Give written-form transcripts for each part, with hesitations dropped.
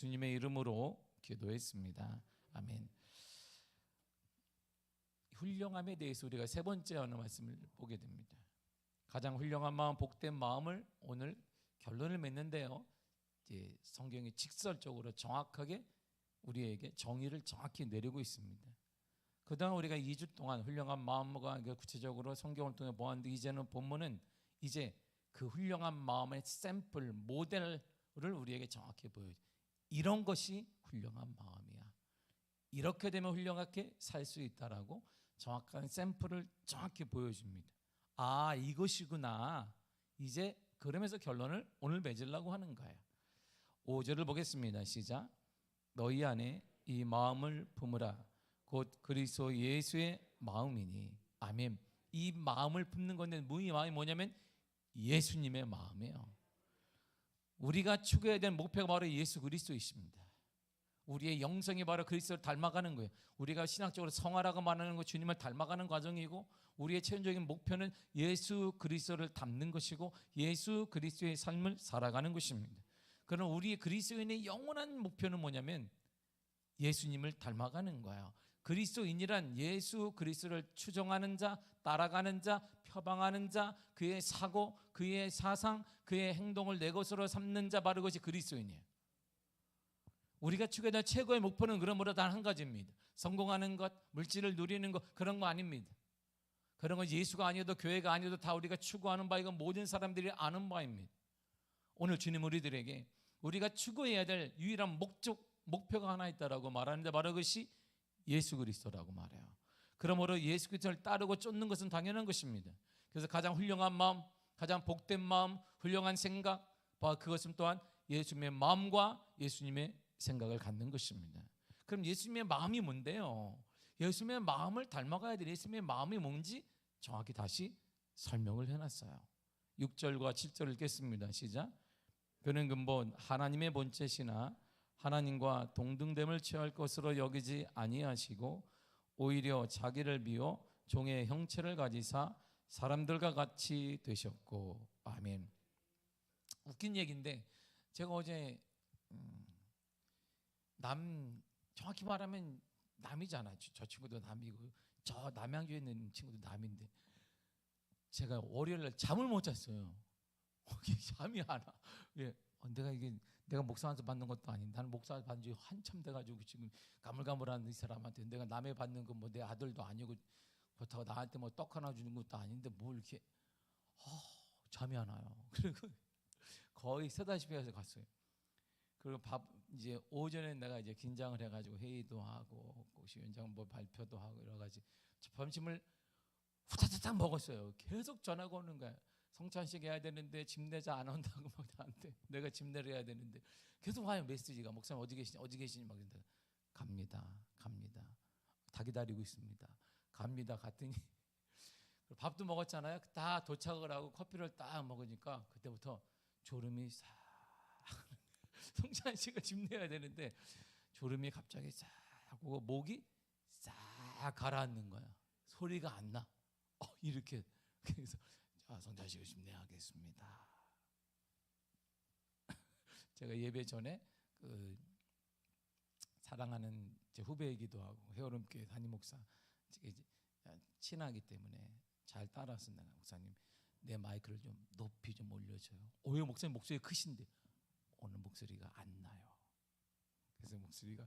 주님의 이름으로 기도했습니다. 아멘. 훌륭함에 대해서 우리가 세 번째 하는 말씀을 보게 됩니다. 가장 훌륭한 마음, 복된 마음을 오늘 결론을 맺는데요. 이제 성경이 직설적으로 정확하게 우리에게 정의를 정확히 내리고 있습니다. 그동안 우리가 2주 동안 훌륭한 마음과 구체적으로 성경을 통해 보았는데, 이제는 본문은 이제 그 훌륭한 마음의 샘플, 모델을 우리에게 정확히 보여줘요. 이런 것이 훌륭한 마음이야. 이렇게 되면 훌륭하게 살 수 있다라고 정확한 샘플을 정확히 보여줍니다. 아, 이것이구나. 이제 그러면서 결론을 오늘 맺으려고 하는 거예요. 5절을 보겠습니다. 시작. 너희 안에 이 마음을 품으라. 곧 그리스도 예수의 마음이니. 아멘. 이 마음을 품는 건데, 이 마음이 뭐냐면 예수님의 마음이에요. 우리가 추구해야 되는 목표가 바로 예수 그리스도이십니다. 우리의 영성이 바로 그리스도를 닮아가는 거예요. 우리가 신학적으로 성화라고 말하는 거 주님을 닮아가는 과정이고, 우리의 최종적인 목표는 예수 그리스도를 닮는 것이고 예수 그리스도의 삶을 살아가는 것입니다. 그럼 우리 그리스도인의 영원한 목표는 뭐냐면 예수님을 닮아가는 거예요. 그리스도인이란 예수 그리스도를 추종하는 자, 따라가는 자, 표방하는 자, 그의 사고, 그의 사상, 그의 행동을 내 것으로 삼는 자, 바로 그것이 그리스도인이에요. 우리가 추구해야 될 최고의 목표는 그러므로 단 한 가지입니다. 성공하는 것, 물질을 누리는 것, 그런 거 아닙니다. 그런 건 예수가 아니어도 교회가 아니어도 다 우리가 추구하는 바, 이건 모든 사람들이 아는 바입니다. 오늘 주님 우리들에게 우리가 추구해야 될 유일한 목표가 하나 있다라고 말하는데, 바로 그것이 예수 그리스도라고 말해요. 그러므로 예수 그리스도를 따르고 쫓는 것은 당연한 것입니다. 그래서 가장 훌륭한 마음, 가장 복된 마음, 훌륭한 생각, 그것은 또한 예수님의 마음과 예수님의 생각을 갖는 것입니다. 그럼 예수님의 마음이 뭔데요? 예수님의 마음을 닮아가야 될 예수님의 마음이 뭔지 정확히 다시 설명을 해놨어요. 6절과 7절을 읽겠습니다. 시작. 그는 근본 하나님의 본체시나 하나님과 동등됨을 취할 것으로 여기지 아니하시고 오히려 자기를 비워 종의 형체를 가지사 사람들과 같이 되셨고. 아멘. 웃긴 얘기인데, 제가 어제 정확히 말하면 남이잖아요. 저 친구도 남이고 저 남양주에 있는 친구도 남인데, 제가 월요일날 잠을 못 잤어요. 잠이 안 와. 예. 내가 목사한테 받는 것도 아닌데, 나는 목사 받은 지 한참 돼가지고 지금 가물가물한 이 사람한테 내가 남의 받는 건 뭐 내 아들도 아니고 그렇다고 나한테 뭐 떡 하나 주는 것도 아닌데 뭘 이렇게 잠이 안 와요. 그리고 거의 새다시피 해서 갔어요. 그리고 이제 오전에 내가 이제 긴장을 해가지고 회의도 하고 위원장 뭐 발표도 하고 여러 가지, 점심을 후다닥 먹었어요. 계속 전화가 오는 거야. 성찬식 해야 되는데 집 내자 안 온다고 막 나한테, 내가 집 내려야 되는데 계속 와요. 메시지가 목사님 어디 계시니 막 이런데, 갑니다 다 기다리고 있습니다, 갑니다 갔더니 밥도 먹었잖아요. 다 도착을 하고 커피를 딱 먹으니까 그때부터 졸음이 싹 성찬식을 집 내야 되는데 졸음이 갑자기 싹 오고 목이 싹 가라앉는 거야. 소리가 안 나. 이렇게. 그래서 성찬식을 집 내야겠습니다. 제가 예배 전에 사랑하는 제 후배이기도 하고 해오름교회 담임 목사 친하기 때문에 잘 따라서, 내가 목사님 내 마이크를 좀 높이 좀 올려줘요. 왜 목사님 목소리 크신데? 오늘 목소리가 안 나요. 그래서 목소리가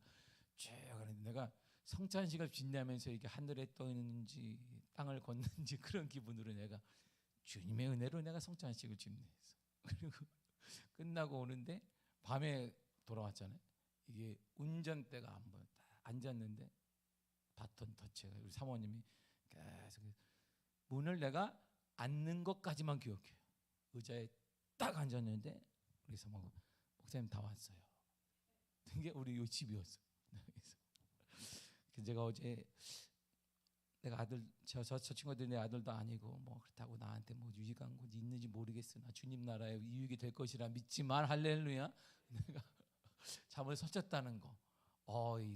쭉 하는데, 내가 성찬식을 빛내면서 이게 하늘에 떠 있는지 땅을 걷는지 그런 기분으로 내가 주님의 은혜로 내가 성찬식을 집내했어. 그리고 끝나고 오는데 밤에 돌아왔잖아요. 이게 운전대가 안 보여. 딱 앉았는데 바톤 터치가, 우리 사모님이 계속 문을 내가 앉는 것까지만 기억해요. 의자에 딱 앉았는데 우리 사모가 목사님 다 왔어요. 이게 우리 요 집이었어. 그래서 제가 어제 내가 아들, 저 친구들이 내 아들도 아니고 뭐 그렇다고 나한테 뭐 유익한 곳이 있는지 모르겠으나 주님 나라에 유익이 될 것이라 믿지만, 할렐루야. 내가 잠을 설쳤다는 거.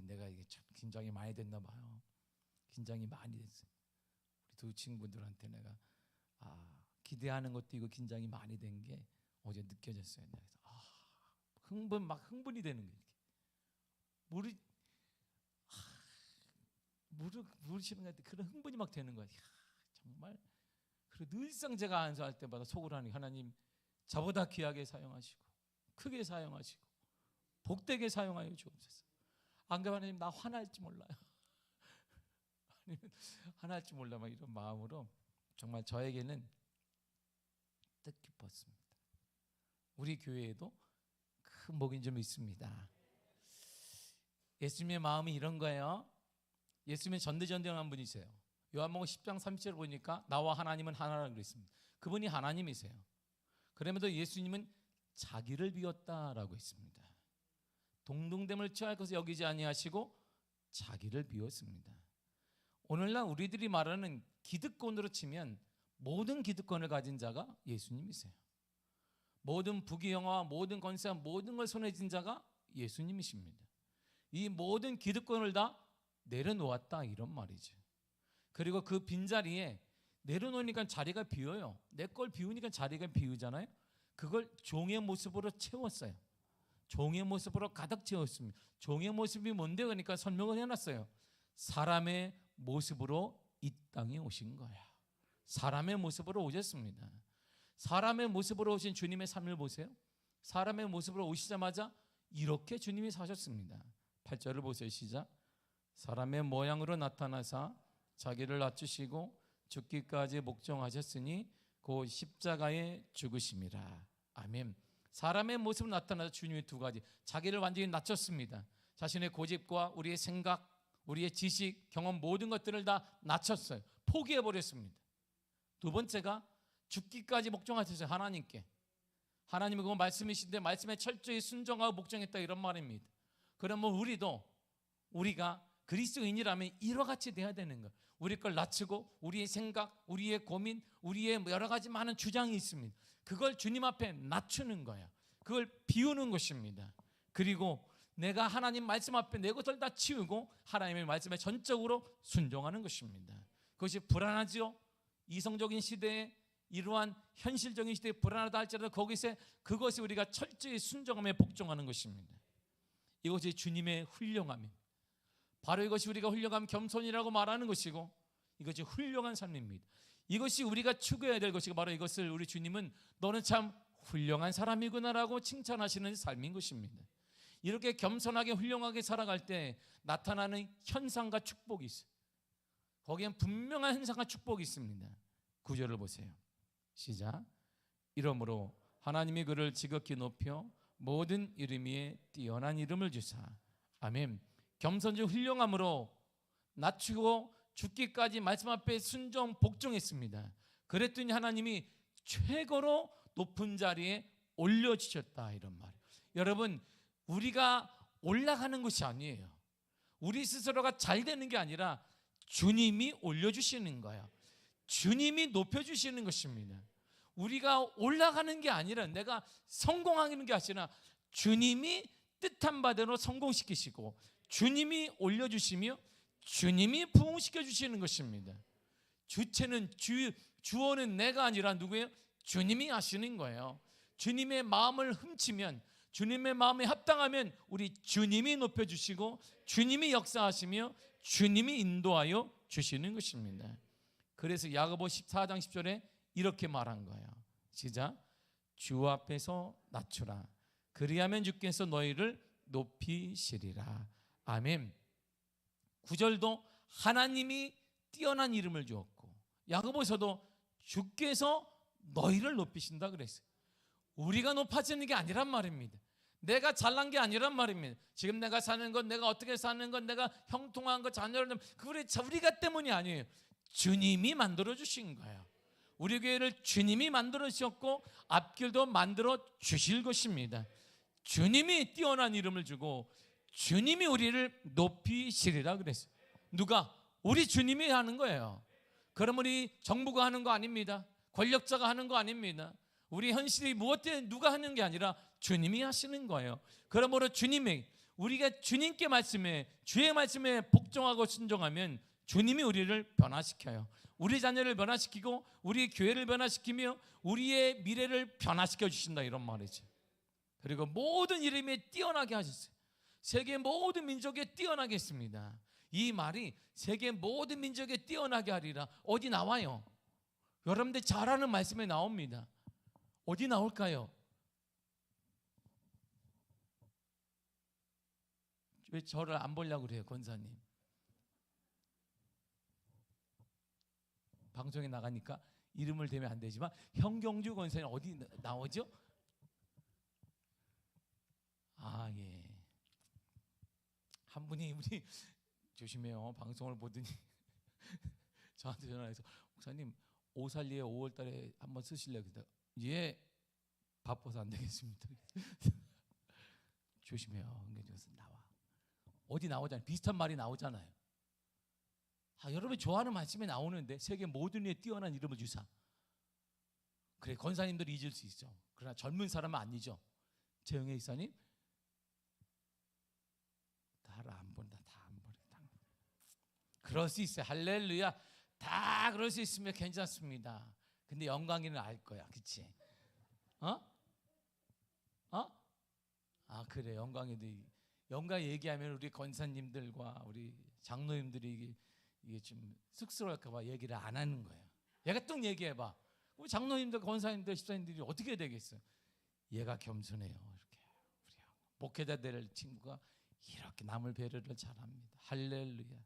내가 이게 참 긴장이 많이 됐나 봐요. 긴장이 많이 됐어요. 우리 두 친구들한테 내가 기대하는 것도 이거 긴장이 많이 된 게 어제 느껴졌어요. 그래서 흥분이 되는 거예요. 물으시는 것 같아. 그런 흥분이 막 되는 거야. 정말. 그리고 늘상 제가 안수할 때마다 속으로 하는 하나님 저보다 귀하게 사용하시고 크게 사용하시고 복되게 사용하여 주옵소서. 안 그러면 하나님 나 화날지 몰라요. 화날지 몰라 막 이런 마음으로 정말 저에게는 뜻깊었습니다. 우리 교회에도 큰 복이 좀 있습니다. 예수님의 마음이 이런 거예요. 예수님의 전대전대한 분이세요. 요한복음 10장 30절 보니까 나와 하나님은 하나라고 그랬습니다. 그분이 하나님이세요. 그럼에도 예수님은 자기를 비웠다라고 했습니다. 동등됨을 취할 것을 여기지 아니하시고 자기를 비웠습니다. 오늘날 우리들이 말하는 기득권으로 치면 모든 기득권을 가진 자가 예수님이세요. 모든 부귀영화와 모든 권세와 모든 걸 손에 쥔 자가 예수님이십니다. 이 모든 기득권을 다 내려놓았다 이런 말이죠. 그리고 그 빈자리에 내려놓으니까 자리가 비어요. 내 걸 비우니까 자리가 비우잖아요. 그걸 종의 모습으로 채웠어요. 종의 모습으로 가득 채웠습니다. 종의 모습이 뭔데? 그러니까 설명을 해놨어요. 사람의 모습으로 이 땅에 오신 거야. 사람의 모습으로 오셨습니다. 사람의 모습으로 오신 주님의 삶을 보세요. 사람의 모습으로 오시자마자 이렇게 주님이 사셨습니다. 8절을 보세요. 시작. 사람의 모양으로 나타나사 자기를 낮추시고 죽기까지 목정하셨으니 곧 십자가에 죽으심이라. 아멘. 사람의 모습으로 나타나서 주님이 두 가지, 자기를 완전히 낮췄습니다. 자신의 고집과 우리의 생각, 우리의 지식, 경험 모든 것들을 다 낮췄어요. 포기해버렸습니다. 두 번째가 죽기까지 목정하셨어요. 하나님께. 하나님은 그거 말씀이신데 말씀에 철저히 순종하고 목정했다 이런 말입니다. 그러면 우리가 그리스도인이라면 이와 같이 돼야 되는 거예요. 우리 걸 낮추고 우리의 생각, 우리의 고민, 우리의 여러 가지 많은 주장이 있습니다. 그걸 주님 앞에 낮추는 거야. 그걸 비우는 것입니다. 그리고 내가 하나님 말씀 앞에 내 것을 다 치우고 하나님의 말씀에 전적으로 순종하는 것입니다. 그것이 불안하죠. 이성적인 시대에 이러한 현실적인 시대에 불안하다 할지라도 거기서 그것이 우리가 철저히 순종하며 복종하는 것입니다. 이것이 주님의 훌륭함입니다. 바로 이것이 우리가 훌륭한 겸손이라고 말하는 것이고 이것이 훌륭한 삶입니다. 이것이 우리가 추구해야 될 것이고 바로 이것을 우리 주님은 너는 참 훌륭한 사람이구나라고 칭찬하시는 삶인 것입니다. 이렇게 겸손하게 훌륭하게 살아갈 때 나타나는 현상과 축복이 있어요. 거기엔 분명한 현상과 축복이 있습니다. 9절을 보세요. 시작. 이러므로 하나님이 그를 지극히 높여 모든 이름 위에 뛰어난 이름을 주사. 아멘. 겸손주 훌륭함으로 낮추고 죽기까지 말씀 앞에 순종 복종했습니다. 그랬더니 하나님이 최고로 높은 자리에 올려주셨다 이런 말이에요. 여러분, 우리가 올라가는 것이 아니에요. 우리 스스로가 잘 되는 게 아니라 주님이 올려주시는 거예요. 주님이 높여주시는 것입니다. 우리가 올라가는 게 아니라 내가 성공하는 게 아니라 주님이 뜻한 바대로 성공시키시고 주님이 올려주시며 주님이 부흥시켜 주시는 것입니다. 주체는 주어는 내가 아니라 누구예요? 주님이 하시는 거예요. 주님의 마음을 훔치면 주님의 마음에 합당하면 우리 주님이 높여주시고 주님이 역사하시며 주님이 인도하여 주시는 것입니다. 그래서 야고보 14장 10절에 이렇게 말한 거예요. 시작. 주 앞에서 낮추라. 그리하면 주께서 너희를 높이시리라. 아멘. 9절도 하나님이 뛰어난 이름을 주었고 야고보서도 주께서 너희를 높이신다 그랬어요. 우리가 높아지는 게 아니란 말입니다. 내가 잘난 게 아니란 말입니다. 지금 내가 사는 것, 내가 어떻게 사는 것, 내가 형통한 것, 자녀를 그게 우리가 때문이 아니에요. 주님이 만들어 주신 거예요. 우리 교회를 주님이 만들어 주셨고 앞길도 만들어 주실 것입니다. 주님이 뛰어난 이름을 주고 주님이 우리를 높이시리라 그랬어요. 누가? 우리 주님이 하는 거예요. 그럼 우리 정부가 하는 거 아닙니다. 권력자가 하는 거 아닙니다. 우리 현실이 무엇 때문에 누가 하는 게 아니라 주님이 하시는 거예요. 그러므로 우리가 주님께 말씀에 주의 말씀에 복종하고 순종하면 주님이 우리를 변화시켜요. 우리 자녀를 변화시키고 우리 교회를 변화시키며 우리의 미래를 변화시켜 주신다 이런 말이죠. 그리고 모든 이름에 뛰어나게 하셨어요. 세계 모든 민족에 뛰어나게 했습니다. 이 말이 세계 모든 민족에 뛰어나게 하리라. 어디 나와요? 여러분들 잘 아는 말씀에 나옵니다. 어디 나올까요? 왜 저를 안 보려고 그래요, 권사님? 방송에 나가니까 이름을 대면 안 되지만 현경주 권사님 어디 나오죠? 아, 예. 한 분이 우리 조심해요. 방송을 보더니 저한테 전화해서 목사님 오살리에 5월달에 한번 쓰실래요? 예, 바빠서 안 되겠습니다. 조심해요. 그래서 나와. 어디 나오잖아요. 비슷한 말이 나오잖아요. 여러분이 좋아하는 말씀에 나오는데 세계 모든 일에 뛰어난 이름을 주사. 그래, 권사님들이 잊을 수 있죠. 그러나 젊은 사람은 안 잊어. 재영애 이사님 다를 안 본다. 다 안 본다. 그럴 수 있어요. 할렐루야. 다 그럴 수 있으면 괜찮습니다. 근데 영광이는 알 거야. 그치? 그래. 영광 얘기하면 우리 권사님들과 우리 장로님들이 이게 좀 쑥스러울까 봐 얘기를 안 하는 거예요. 얘가 또 얘기해봐. 우리 장로님들, 권사님들, 집사님들이 어떻게 되겠어요? 얘가 겸손해요. 이렇게 우리 목회자들 친구가 이렇게 남을 배려를 잘합니다. 할렐루야.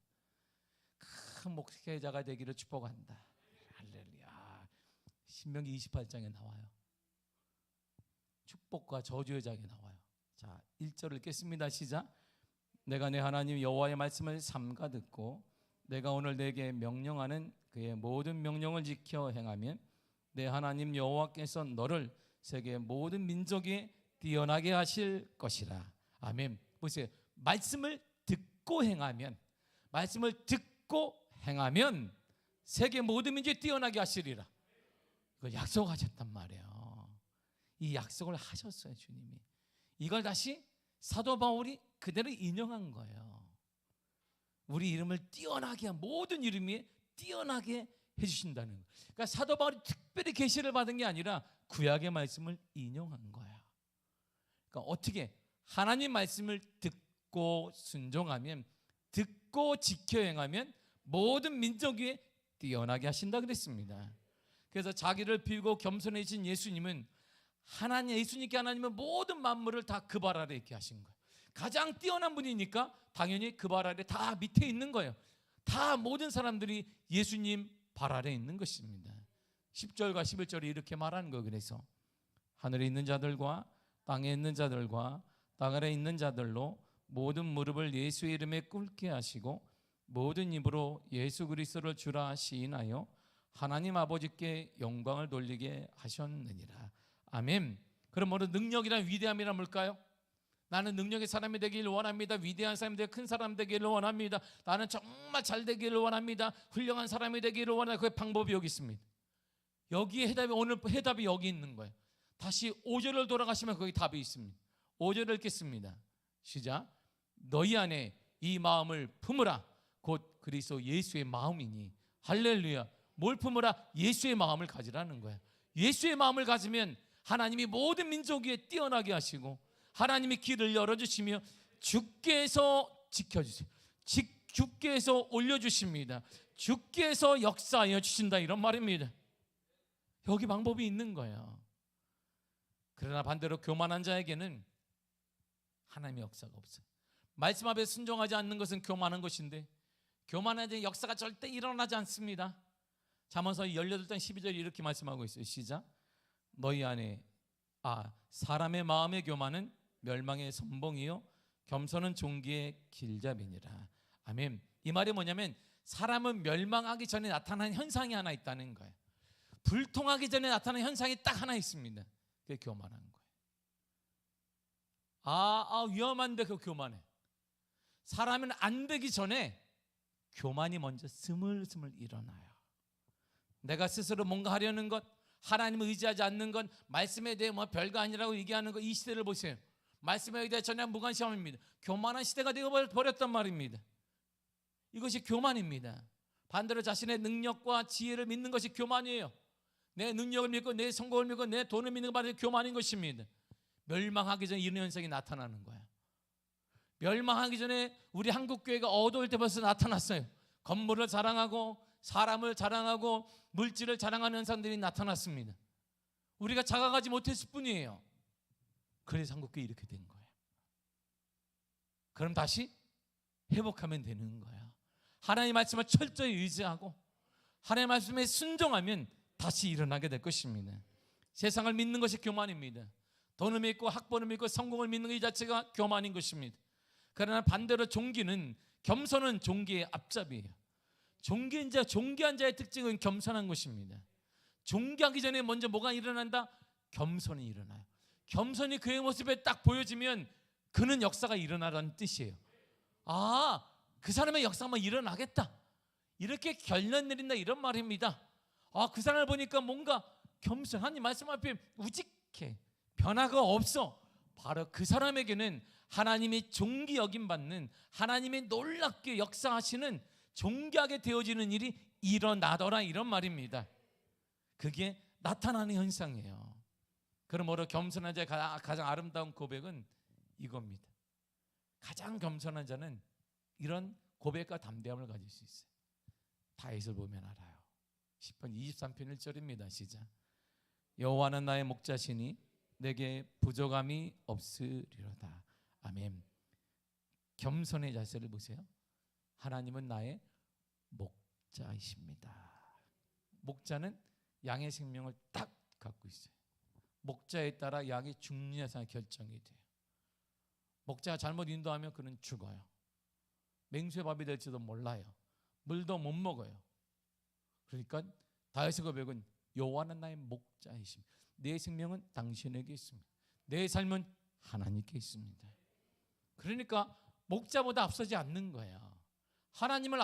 큰 목회자가 되기를 축복한다. 할렐루야. 신명기 28장에 나와요. 축복과 저주의 장에 나와요. 자, 1절을 읽겠습니다. 시작. 내가 내 하나님 여호와의 말씀을 삼가 듣고 내가 오늘 내게 명령하는 그의 모든 명령을 지켜 행하면 내 하나님 여호와께서 너를 세계 모든 민족에 뛰어나게 하실 것이라. 아멘. 보세요. 말씀을 듣고 행하면 세계 모든 민족에 뛰어나게 하시리라. 이걸 약속하셨단 말이에요. 이 약속을 하셨어요, 주님이. 이걸 다시 사도 바울이 그대로 인용한 거예요. 우리 이름을 뛰어나게 모든 이름이 뛰어나게 해주신다는 거예요. 그러니까 사도 바울이 특별히 계시를 받은 게 아니라 구약의 말씀을 인용한 거야. 그러니까 어떻게 하나님 말씀을 듣고 순종하면, 듣고 지켜 행하면 모든 민족 위에 뛰어나게 하신다 그랬습니다. 그래서 자기를 비우고 겸손해진 예수님은 예수님께 하나님은 모든 만물을 다 그 발 아래 있게 하신 거예요. 가장 뛰어난 분이니까 당연히 그 발 아래 다 밑에 있는 거예요. 다 모든 사람들이 예수님 발 아래 있는 것입니다. 10절과 11절이 이렇게 말하는 거예요. 그래서 하늘에 있는 자들과 땅에 있는 자들과 땅 아래 있는 자들로 모든 무릎을 예수의 이름에 꿇게 하시고 모든 입으로 예수 그리스도를 주라 시인하여 하나님 아버지께 영광을 돌리게 하셨느니라. 아멘. 그럼 뭐는 능력이란 위대함이란 뭘까요? 나는 능력의 사람이 되기를 원합니다. 위대한 사람이 되고 큰 사람이 되기를 원합니다. 나는 정말 잘 되기를 원합니다. 훌륭한 사람이 되기를 원합니다. 그의 방법이 여기 있습니다. 여기에 오늘 해답이 여기 있는 거예요. 다시 5절을 돌아가시면 거기 답이 있습니다. 5절을 읽겠습니다. 시작. 너희 안에 이 마음을 품으라. 곧 그리스도 예수의 마음이니. 할렐루야. 뭘 품으라? 예수의 마음을 가지라는 거예요. 예수의 마음을 가지면 하나님이 모든 민족 위에 뛰어나게 하시고 하나님이 길을 열어주시며 주께서 지켜주세요. 주께서 올려주십니다. 주께서 역사하여 주신다, 이런 말입니다. 여기 방법이 있는 거예요. 그러나 반대로 교만한 자에게는 하나님의 역사가 없어요. 말씀 앞에 순종하지 않는 것은 교만한 것인데 교만한 자의 역사가 절대 일어나지 않습니다. 잠언서 18장 12절에 이렇게 말씀하고 있어요. 시작. 너희 안에 사람의 마음의 교만은 멸망의 선봉이요 겸손은 종기의 길잡이니라. 아멘. 이 말이 뭐냐면 사람은 멸망하기 전에 나타나는 현상이 하나 있다는 거예요. 불통하기 전에 나타나는 현상이 딱 하나 있습니다. 그게 교만한 거예요. 위험한데 그 교만해. 사람은 안 되기 전에 교만이 먼저 스물스물 일어나요. 내가 스스로 뭔가 하려는 것, 하나님을 의지하지 않는 것, 말씀에 대해 별거 아니라고 얘기하는 것, 이 시대를 보세요. 말씀에 대해 전혀 무관심합니다. 교만한 시대가 되어버렸단 말입니다. 이것이 교만입니다. 반대로 자신의 능력과 지혜를 믿는 것이 교만이에요. 내 능력을 믿고 내 성공을 믿고 내 돈을 믿는 것이 교만인 것입니다. 멸망하기 전에 이런 현상이 나타나는 거야. 멸망하기 전에 우리 한국교회가 어두울 때 벌써 나타났어요. 건물을 자랑하고 사람을 자랑하고 물질을 자랑하는 현상들이 나타났습니다. 우리가 자각하지 못했을 뿐이에요. 그래서 한국교회 이렇게 된 거예요. 그럼 다시 회복하면 되는 거예요. 하나님의 말씀을 철저히 의지하고 하나님의 말씀에 순종하면 다시 일어나게 될 것입니다. 세상을 믿는 것이 교만입니다. 돈을 믿고 학벌을 믿고 성공을 믿는 것 이 자체가 교만인 것입니다. 그러나 반대로 종기는, 겸손은 종기의 앞잡이에요. 존귀한 자의 특징은 겸손한 것입니다. 존귀하기 전에 먼저 뭐가 일어난다? 겸손이 일어나요. 겸손이 그의 모습에 딱 보여지면 그는 역사가 일어나라는 뜻이에요. 아, 그 사람의 역사가 일어나겠다, 이렇게 결론 내린다, 이런 말입니다. 아, 그 사람을 보니까 뭔가 겸손, 하나님 말씀 앞에 우직해, 변화가 없어. 바로 그 사람에게는 하나님이 존귀 여김받는, 하나님이 놀랍게 역사하시는, 존귀하게 되어지는 일이 일어나더라, 이런 말입니다. 그게 나타나는 현상이에요. 그러므로 겸손한 자의 가장 아름다운 고백은 이겁니다. 가장 겸손한 자는 이런 고백과 담대함을 가질 수 있어요. 다윗을 보면 알아요. 10편 23편 1절입니다. 시작. 여호와는 나의 목자시니 내게 부족함이 없으리로다. 아멘. 겸손의 자세를 보세요. 하나님은 나의 목자이십니다. 목자는 양의 생명을 딱 갖고 있어요. 목자에 따라 양이 죽는 여상이 결정이 돼요. 목자가 잘못 인도하면 그는 죽어요. 맹수의 밥이 될지도 몰라요. 물도 못 먹어요. 그러니까 다윗의 고백은 여호와는 나의 목자이십니다. 내 생명은 당신에게 있습니다. 내 삶은 하나님께 있습니다. 그러니까 목자보다 앞서지 않는 거예요. 하나님을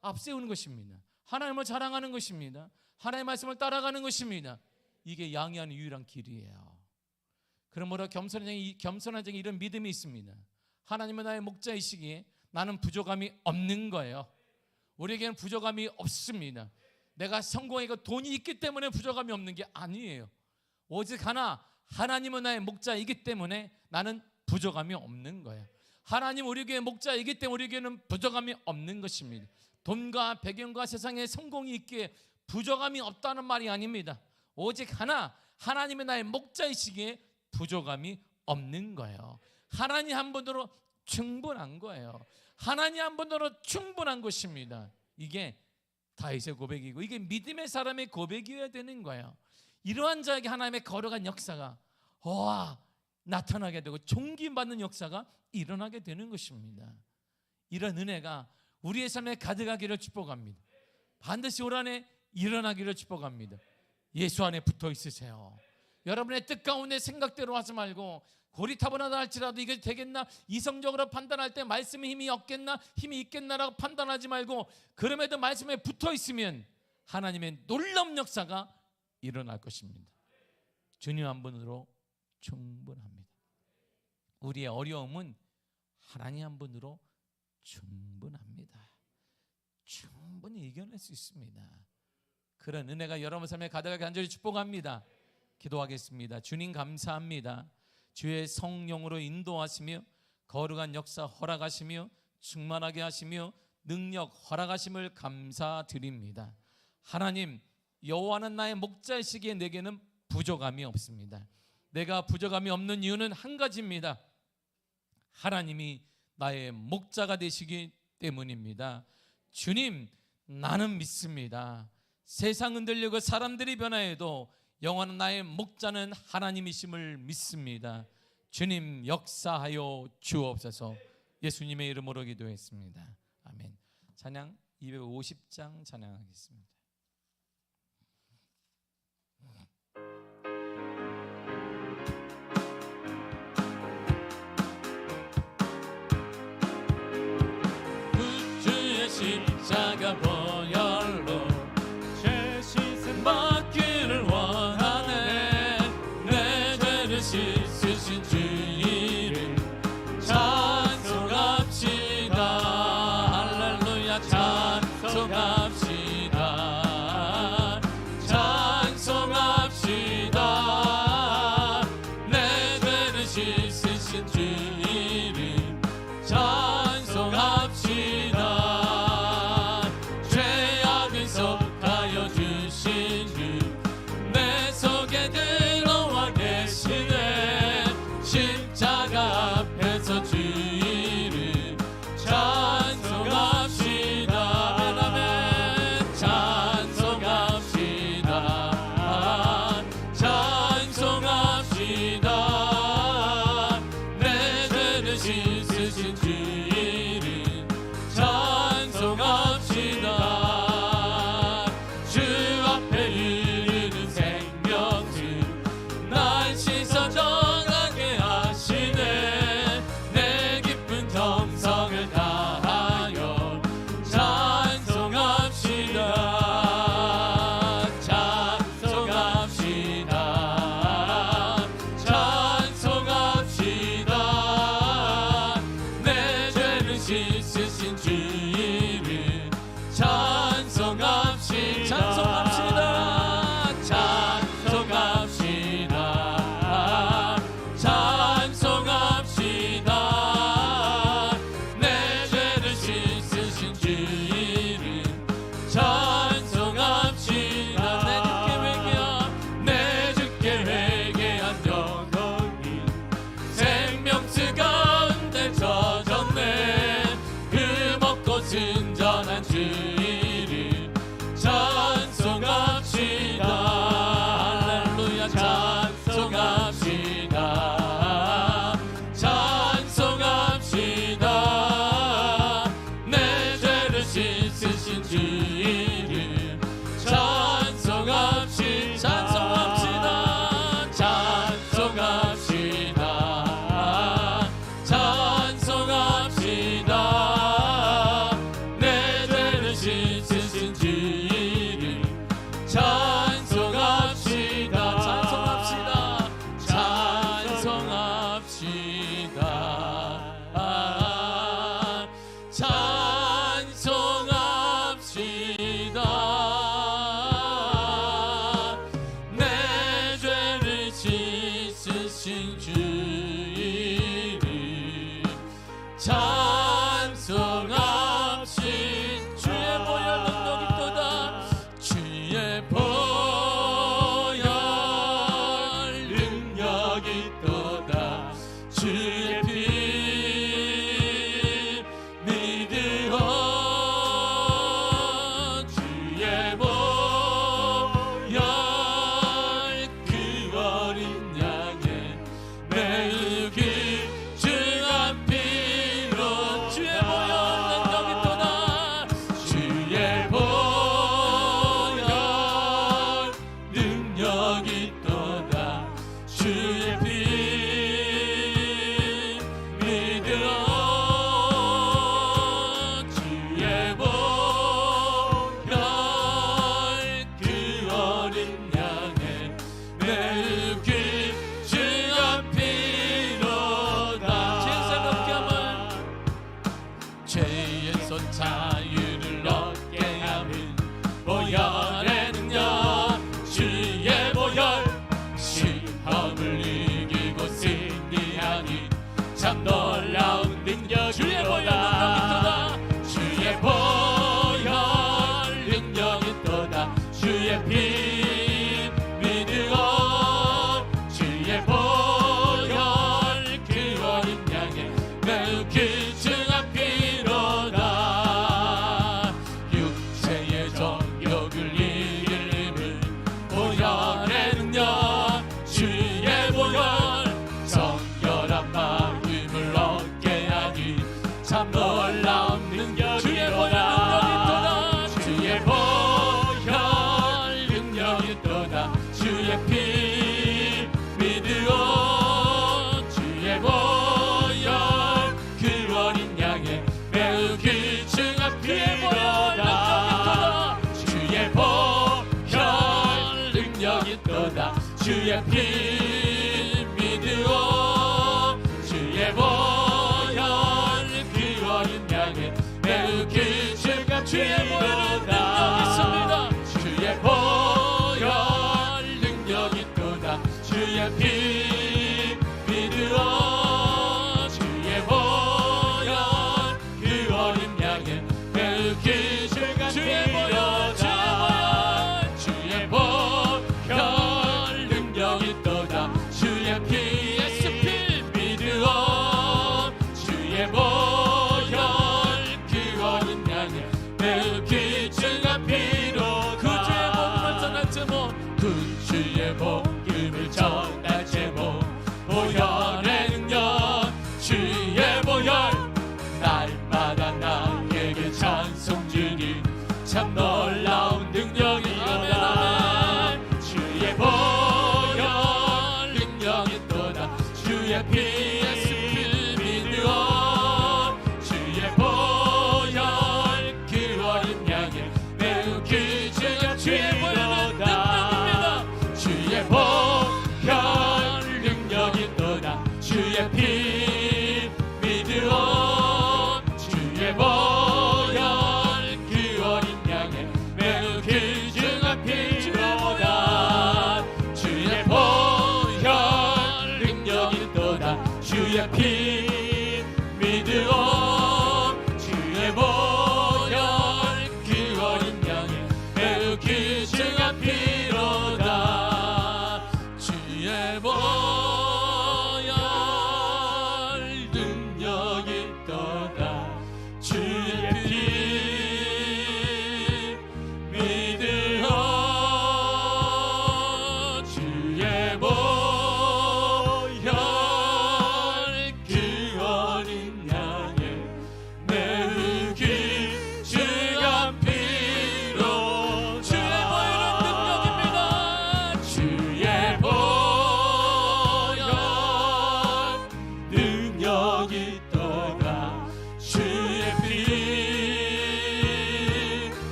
앞세우는 것입니다. 하나님을 자랑하는 것입니다. 하나님의 말씀을 따라가는 것입니다. 이게 양이하는 유일한 길이에요. 그러므로 겸손한 자에게 이런 믿음이 있습니다. 하나님은 나의 목자이시기에 나는 부족함이 없는 거예요. 우리에게는 부족함이 없습니다. 내가 성공하고 돈이 있기 때문에 부족함이 없는 게 아니에요. 오직 하나님은 나의 목자이기 때문에 나는 부족함이 없는 거예요. 하나님 우리에게 목자이기 때문에 우리에게는 부족함이 없는 것입니다. 돈과 배경과 세상에 성공이 있기에 부족함이 없다는 말이 아닙니다. 오직 하나님은 나의 목자이시기에 부족함이 없는 거예요. 하나님 한 분으로 충분한 거예요. 하나님 한 분으로 충분한 것입니다. 이게 다윗의 고백이고 이게 믿음의 사람의 고백이어야 되는 거예요. 이러한 자에게 하나님의 거룩한 역사가 나타나게 되고 존귀받는 역사가 일어나게 되는 것입니다. 이런 은혜가 우리의 삶에 가득하기를 축복합니다. 반드시 올 한해 일어나기를 축복합니다. 예수 안에 붙어 있으세요. 여러분의 뜻 가운데 생각대로 하지 말고 고리타분하다 할지라도 이게 되겠나, 이성적으로 판단할 때 말씀에 힘이 없겠나, 힘이 있겠나라고 판단하지 말고 그럼에도 말씀에 붙어 있으면 하나님의 놀라운 역사가 일어날 것입니다. 주님 한 분으로 충분합니다. 우리의 어려움은 하나님 한 분으로 충분합니다. 충분히 이겨낼 수 있습니다. 그런 은혜가 여러분 삶에 가득하게 간절히 축복합니다. 기도하겠습니다. 주님 감사합니다. 주의 성령으로 인도하시며 거룩한 역사 허락하시며 충만하게 하시며 능력 허락하심을 감사드립니다. 하나님, 여호와는 나의 목자이시기에 내게는 부족함이 없습니다. 내가 부족함이 없는 이유는 한 가지입니다. 하나님이 나의 목자가 되시기 때문입니다. 주님, 나는 믿습니다. 세상 흔들리고 사람들이 변화해도 영원한 나의 목자는 하나님이심을 믿습니다. 주님 역사하여 주옵소서. 예수님의 이름으로 기도했습니다. 아멘. 찬양 250장 찬양하겠습니다. 주의 십자가 보혈로 죄 씻음 받기를 원하네. 내 죄를 씻으신 주 이름 찬송합시다. 할렐루야 찬송합시다. 씻으신 주 이름 찬송합시다. 찬송합시다. 찬송합시다. 내 죄를 씻으신 주 이름 찬송합시다. 내 주께 회개한 영혼이 생명수 가운데 젖었네. 그 먹고 순전한 주 이름 찬송합시다. 할렐루야. 찬송합시다. 찬송합시다. 내 죄를 씻으신 주 이름 찬송합시다. 찬송합시다. 찬송합시다. 내 죄를 씻으신 주 이름 찬송합시다. 찬송합시다. 찬송합시다. 내 죄를 씻으신 주 이름 찬송합시다. 주의 보혈 능력이 있도다. 주의 보혈 능력이 있도다. 주의 피 믿으어 주의 보혈 그 어린 양의 매우 귀중한 피로 주의 보혈 능력이 있도다. 주의 보혈 능력이 있도다. 주의 피 믿으어 주의 보혈 그 어린 양의 매우 귀중한 피로다. 죄에서 얻게 함을 죄에서 자유를 얻게 함은 보혈의 능력. 주의 보혈 시험을 이기고 승리하니 참 놀라운 능력이로다. 주의 보혈 능력이 있도다. 주의 피 믿으어 주의 보혈 그 어린 양의 매우 귀중한 피로다. 육체의 정욕을 이기는 보혈의 능력. 주의 보혈 정결한 마음을 얻게 하니 참 놀라운 능력이로다. 주의 보혈 능력이 있도다. 주의 피 믿으어 주의 보혈 그 어린 양의 매우 귀중한 피로다. 주의 보혈 능력이 있도다. 주의 피 믿으어 주의 보혈 그 어린 양의 매우 귀중한 피로다. 주의 보혈 능력이 있도다. 주의 피 믿으어 주의 보혈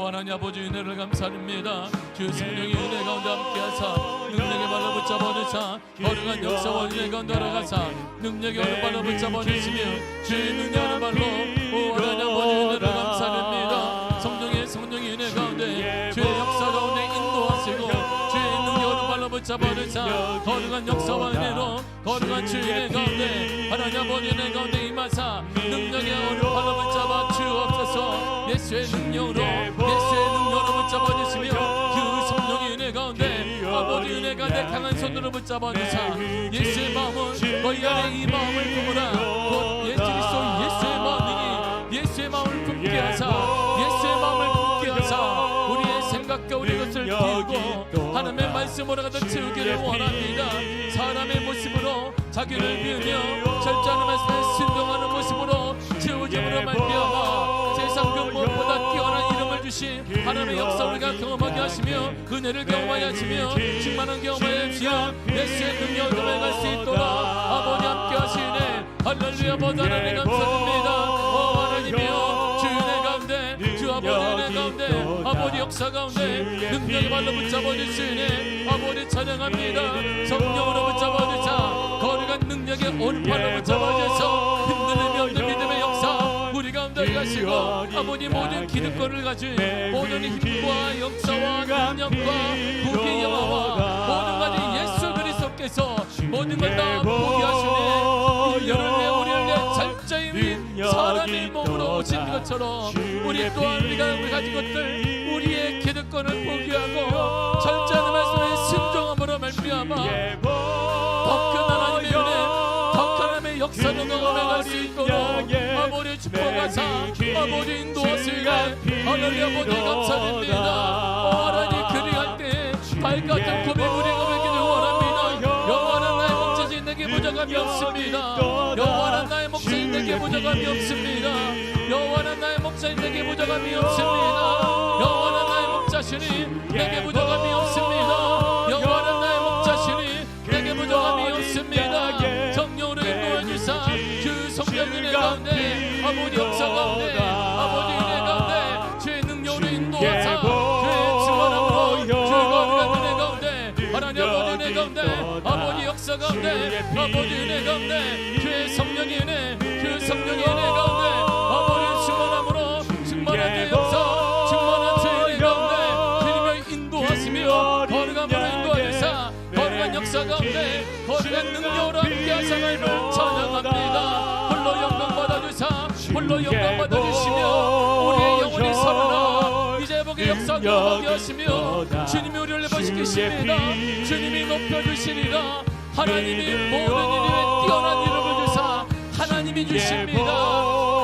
하나님 아버지 은혜를 감사드립니다. 주 성령의 은혜 가운데 함께하사 능력의 발로 붙잡아 주사 거룩한 역사와 은혜 가운데 걸어가사 능력의 오른발로 붙잡아 주시며 주의 능력의 발로 오 하나님 아버지 은혜를 감사드립니다. 성령의 은혜 가운데 주의 역사 가운데 인도하시고 주의 능력의 오른발로 붙잡아 주사 거룩한 역사와 은혜로 거룩한 주의 은혜 가운데 하나님 아버지 은혜 가운데 임하사 능력의 오른발로 붙잡아 주옵소서. 예수의 능력으로 붙잡아 주시며 그 성령의 은혜 가운데 아버지 은혜 가운데 강한 손으로 붙잡아 주사 예수의 마음은 너희 안에 이 마음을 품으라. 곧 예수 그리스도 예수의 마음이니 예수의 마음을 품게 하사 예수의 마음을 품게 하사 우리의 생각과 우리 것을 비우고 하나님의 말씀으로 가득 채우기를 원합니다. 사람의 모습으로 자기를 비우며 절제하는 말씀에 순종하는 모습으로 채우짐으로 말미암아 세상 그 무엇보다 뛰어난 이름을 주신 하나님의 역사 우리가 경험하게 하시며 은혜를 경험하게 하시며 충만한 경험하게 하시며 예수의 능력을 경험할 수 있도록 아버지 함께 하시네. 할렐루야. 아버지 하나님 감사드립니다. 하나님이여 주 은혜 가운데 주 아버지 은혜 가운데 아버지 역사 가운데 능력의 발로 붙잡아 주시네. 아버지 찬양합니다. 성령으로 붙잡아 주사 거룩한 능력의 오른팔로 붙잡아 주셔서 흔들림이 없는 믿음의 역사 우리 가운데 가시고 아버지 모든 기득권을 가진 모든 힘과 역사와 능력과 국의 영화와 모든 가지 예수 그리스도께서 모든 걸 다 포기하시네. 인류를 위해 우리를 위해 살자의 위 사람의 몸으로 오신 것처럼 우리 또한 우리가 가진 것들 우리의 기득권을 포기하고 철저한 말씀에 순종함으로 말미암아 더 큰 하나님의 은혜 더 큰 하나님의 역사를 경험해갈 수 있도록 아버지 축복하사 아버지 인도하시네. 하나님 아버지 감사드립니다. 하나님 그리할 때 달같은 고백 우리가 되기를 원합니다. 영원한 나의 목자신 내게 부족함이 없습니다. 영원한 나의 목자신 내게 부족함이 없습니다. 영원한 나의 목자신 내게 부족함이 없습니다. 영원한 나의 목자신이 내게 부족함이 없습니다. 영원한 나의 목자신이 내게 부족함이 없습니다. 성령으로 인도해 주사 주 성령 은혜 가운데 아버지 역사 가운데 아버지 은혜 가운데 주의 능력으로 인도하사 주의 충만함으로 주 거룩한 은혜 가운데 하나님 아버지 은혜 가운데 아버지 역사 가운데 아버지 은혜 가운데 주의 성령의 은혜 주 성령의 은혜 가운데 아버지 충만함으로 충만한 주 역사 충만한 주의 은혜 가운데 주님을 인도하시며 거룩함으로 인도하시사 거룩한 역사 가운데 거룩한 능력으로 함께하사 하나님을 찬양합니다. 홀로 영광 받아주사 홀로 영광 받아주시며 우리의 영혼이 살아나 이제 복의 역사 경험하게 하시며 주님이 우리를 회복시키십니다. 주님이 높여주시리라. 하나님이 모든 일에 뛰어난 이름을 주사 하나님이 주십니다.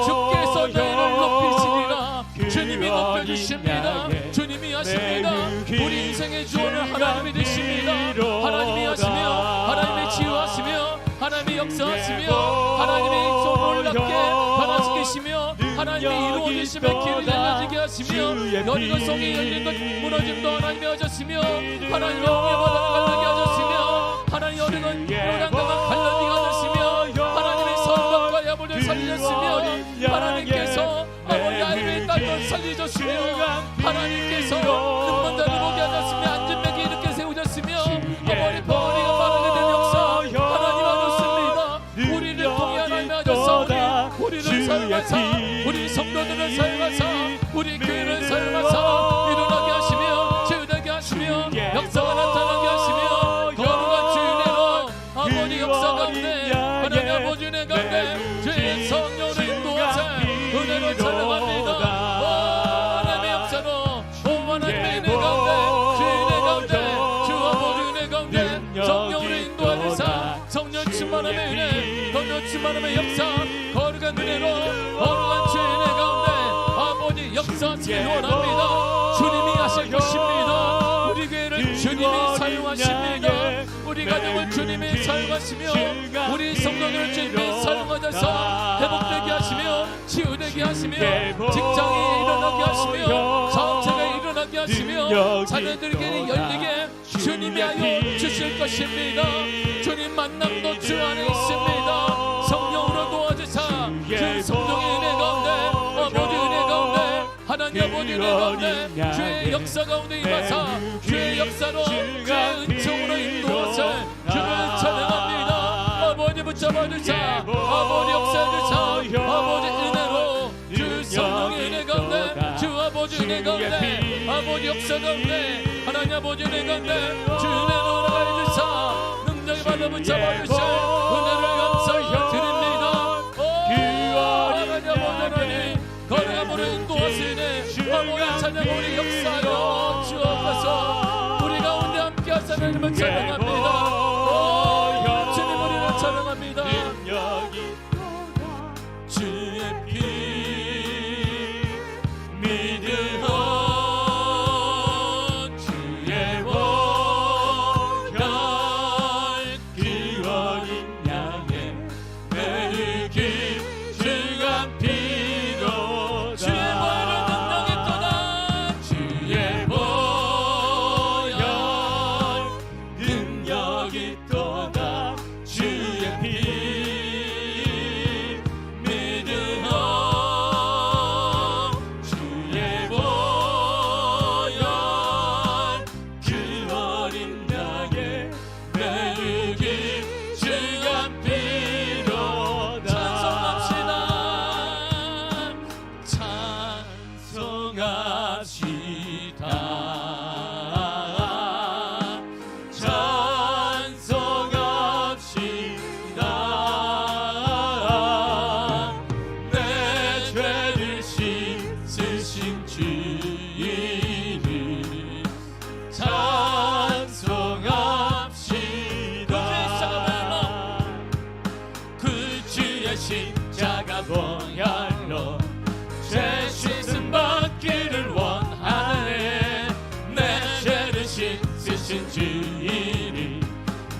주께서 너희를 높이시리라. 주님이 높여주십니다. 주님이 하십니다. 우리 인생의 주원을 하나님이 되십니다. 하나님이 하시며 하나님이 치유하시며 하나님이 역사하시며 하나님이 놀랍게 변화시키시며 하나님이 이루어주시며 길을 열려지게 하시며 여리고 성이 열린 것 무너짐도 하나님이 하셨으며 하나님이 홍해 바다를 갈라게 하셨으며 하나님 여리고 요단강을 갈라지게 하셨으며 하나님의 선박과 야불을 살리셨으며 하나님께서 아버지 아이의 딸도 살리셨으며 하나님께서 눈먼자를 보게 하셨으며 앉은 맥이 이렇게 세우셨으며 아버지 벙어리가 마르게 된 역사 하나님 하셨습니다. 우리를 통해 하나님 하셨사오니 우리를 사용하사 우리 성도들을 사용하사 우리 교회를 사용하사 일어나게 하시며 채우되게 하시며 역사가 나타나게 하시며 거룩한 주인으로 아버지 역사 가운데 하나님 아버지 은혜 가운데 주의 성령으로 인도하사 은혜로 찬양합니다. 하나님의 역사로 하나님의 은혜 가운데 주의 은혜 가운데 주 아버지 은혜 가운데 성령으로 인도하사 성령 충만함의 은혜 성령 충만함의 역사 거룩한 은혜로 거룩한 주의 은혜 가운데 아버지 역사하시길 원합니다. 주님이 하실 것입니다. 우리 교회를 주님이 사용하십니다. 우리 가정을 주님이 사용하시며 우리 성도들을 주님이 사용하셔서 회복되게 하시며 치유되게 하시며 직장이 일어나게 하시며 사업체가 일어나게 하시며 자녀들에게 열리게 주님이 하여 주실 것입니다. 주님 만남도 주 안에 있습니다. 성령으로 도와주사 그 성령의 은혜 가운데 아버지 은혜 가운데 하나님 하나님 아버지 내 가운데 주의 역사 가운데 임하사 주의 역사로 주의 은총으로 인도하사 주를 찬양합니다. 아버지 붙잡아주사 아버지 역사해주사 아버지 은혜로 주 성령의 은혜 가운데 주 아버지 은혜 가운데 아버지 역사 가운데 하나님 아버지 은혜 가운데 주 은혜로 나가해주사 능력의 받아 붙잡아주사 은혜를 감사히 드립니다. 하나님 아버지 하나님 거룩함으로 인도하시네 아버지 찬양 우리 역사로 주옵소서. 우리 가운데 함께 하사 하나님을 찬양합니다. 주님 우리를 찬양합니다. 주의 피 믿으어 주의 보혈 그 어린 양의 매르기 주간 피로 주의 보혈은 능력이 또다 주의 보혈 능력이 또다 주의 피 십자가 보혈로 죄 씻음 받기를 원하네. 내 죄를 씻으신 주 이름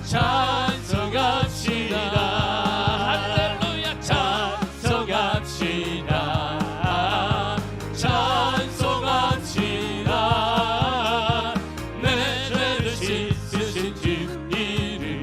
찬송합시다. 할렐루야 찬송합시다. 찬송합시다. 내 죄를 씻으신 주 이름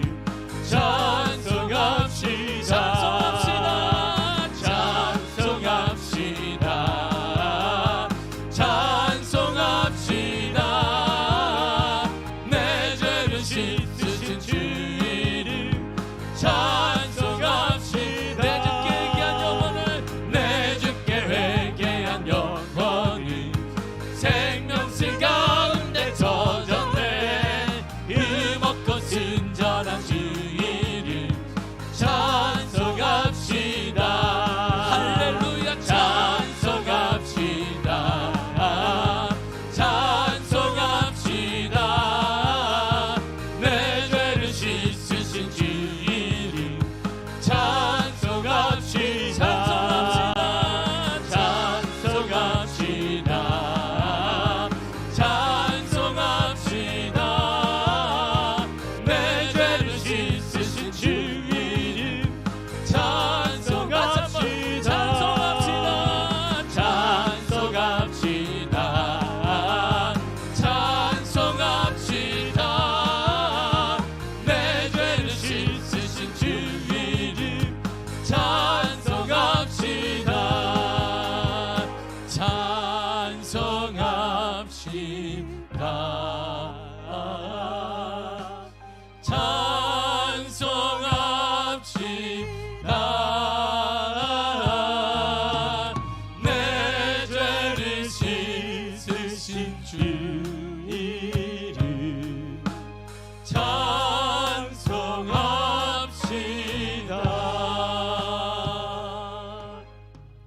찬송합시다.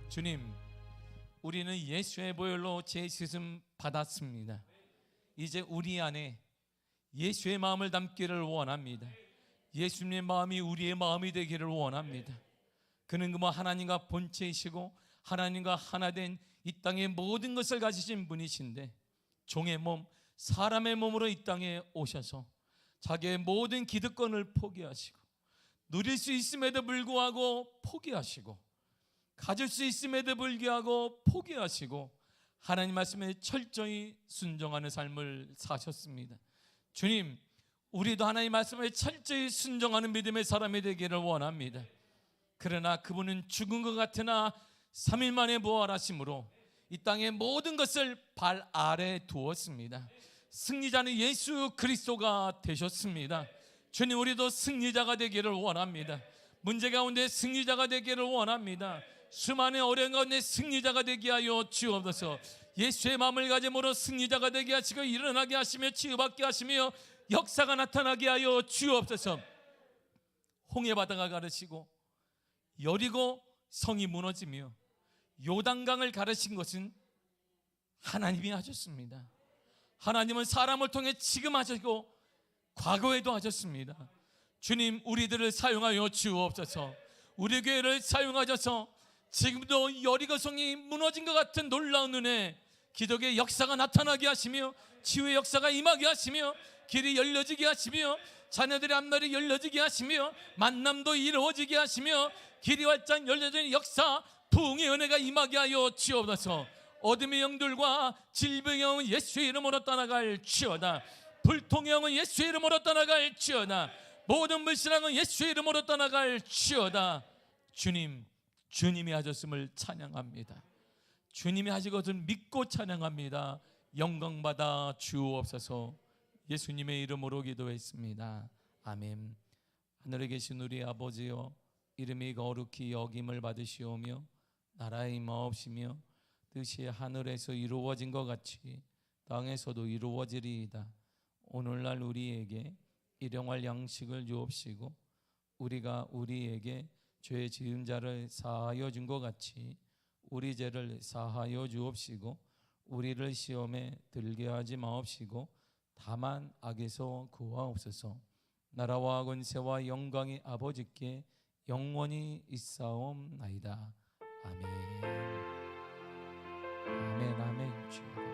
주님, 우리는 예수의 보혈로 죄 씻음 받았습니다. 이제 우리 안에 예수의 마음을 담기를 원합니다. 예수님의 마음이 우리의 마음이 되기를 원합니다. 그는 그뭐 하나님과 본체이시고 하나님과 하나 된 이 땅의 모든 것을 가지신 분이신데 종의 몸, 사람의 몸으로 이 땅에 오셔서 자기의 모든 기득권을 포기하시고 누릴 수 있음에도 불구하고 포기하시고 가질 수 있음에도 불구하고 포기하시고 하나님 말씀에 철저히 순종하는 삶을 사셨습니다. 주님, 우리도 하나님 말씀에 철저히 순종하는 믿음의 사람이 되기를 원합니다. 그러나 그분은 죽은 것 같으나 3일 만에 부활하심으로 이 땅의 모든 것을 발 아래 두었습니다. 승리자는 예수 그리스도가 되셨습니다. 주님, 우리도 승리자가 되기를 원합니다. 문제 가운데 승리자가 되기를 원합니다. 수많은 어려운 가운데 승리자가 되게 하여 주옵소서. 예수의 마음을 가짐으로 승리자가 되게 하시고 일어나게 하시며 치유받게 하시며 역사가 나타나게 하여 주옵소서. 홍해 바다가 가르치고 여리고 성이 무너지며 요단강을 가르친 것은 하나님이 하셨습니다. 하나님은 사람을 통해 지금 하시고 과거에도 하셨습니다. 주님, 우리들을 사용하여 주옵소서. 우리 교회를 사용하셔서 지금도 여리고성이 무너진 것 같은 놀라운 은혜, 기적의 역사가 나타나게 하시며 치유의 역사가 임하게 하시며 길이 열려지게 하시며 자녀들의 앞날이 열려지게 하시며 만남도 이루어지게 하시며 길이 활짝 열려지는 역사, 부흥의 은혜가 임하게 하여 주옵소서. 어둠의 영들과 질병의 영은 예수의 이름으로 떠나갈지어다. 불통의 영은 예수의 이름으로 떠나갈지어다. 모든 불신앙은 예수의 이름으로 떠나갈지어다. 주님, 주님이 하셨음을 찬양합니다. 주님이 하신 것을 믿고 찬양합니다. 영광받아 주옵소서. 예수님의 이름으로 기도했습니다. 아멘. 하늘에 계신 우리 아버지여, 이름이 거룩히 여김을 받으시오며 나라의 임하옵시며 뜻이 하늘에서 이루어진 것 같이 땅에서도 이루어지리이다. 오늘날 우리에게 일용할 양식을 주옵시고 우리가 우리에게 죄 지은 자를 사하여 준 것 같이 우리 죄를 사하여 주옵시고 우리를 시험에 들게 하지 마옵시고 다만 악에서 구하옵소서. 나라와 권세와 영광이 아버지께 영원히 있사옵나이다. 아멘. 아멘. 아멘.